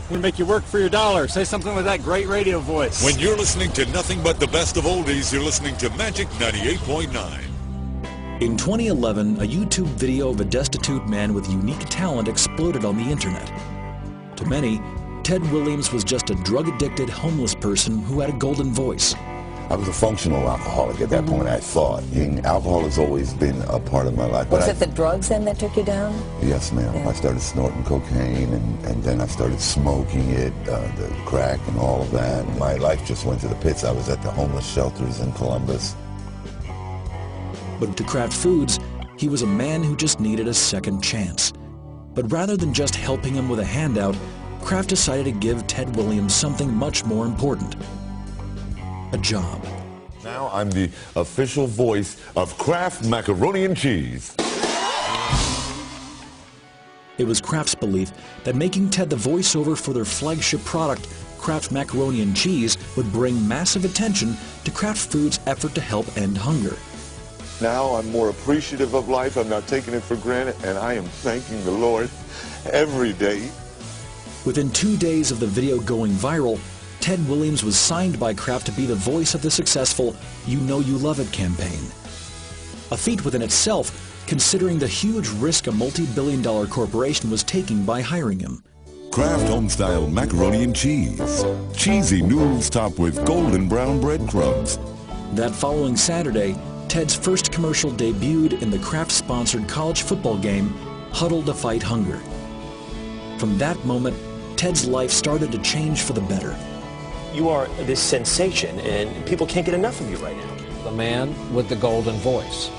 We make you work for your dollar. Say something with that great radio voice. When you're listening to nothing but the best of oldies, you're listening to Magic 98.9. In 2011, a YouTube video of a destitute man with unique talent exploded on the internet. To many, Ted Williams was just a drug-addicted, homeless person who had a golden voice. I was a functional alcoholic at that point, I thought. Alcohol has always been a part of my life. Was it the drugs then that took you down? Yes, ma'am. Yeah. I started snorting cocaine, and then I started smoking it, the crack and all of that. My life just went to the pits. I was at the homeless shelters in Columbus. But to Kraft Foods, he was a man who just needed a second chance. But rather than just helping him with a handout, Kraft decided to give Ted Williams something much more important. A job. Now I'm the official voice of Kraft Macaroni and Cheese. It was Kraft's belief that making Ted the voiceover for their flagship product, Kraft Macaroni and Cheese, would bring massive attention to Kraft Foods' effort to help end hunger. Now I'm more appreciative of life. I'm not taking it for granted, and I am thanking the Lord every day. Within 2 days of the video going viral, Ted Williams was signed by Kraft to be the voice of the successful You Know You Love It campaign. A feat within itself, considering the huge risk a multi-billion-dollar corporation was taking by hiring him. Kraft Homestyle Macaroni and Cheese. Cheesy noodles topped with golden brown breadcrumbs. That following Saturday, Ted's first commercial debuted in the Kraft-sponsored college football game, Huddle to Fight Hunger. From that moment, Ted's life started to change for the better. You are this sensation, and people can't get enough of you right now. The man with the golden voice.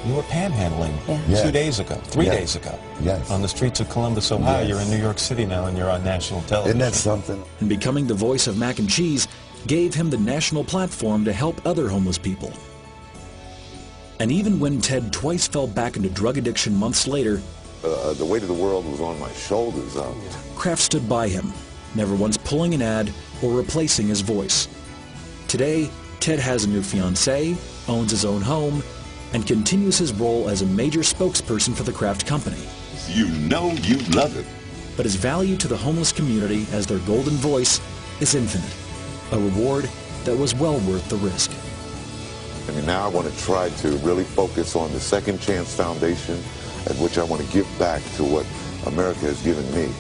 You were panhandling 2 days ago, 3 days ago. Yes. On the streets of Columbus, Ohio. Yes. You're in New York City now, and you're on national television. Isn't that something? And becoming the voice of mac and cheese gave him the national platform to help other homeless people. And even when Ted twice fell back into drug addiction months later, the weight of the world was on my shoulders. Kraft stood by him, never once pulling an ad or replacing his voice. Today, Ted has a new fiancée, owns his own home, and continues his role as a major spokesperson for the Kraft company. You know you love it. But his value to the homeless community as their golden voice is infinite, a reward that was well worth the risk. I mean, now I want to try to really focus on the Second Chance Foundation, at which I want to give back to what America has given me.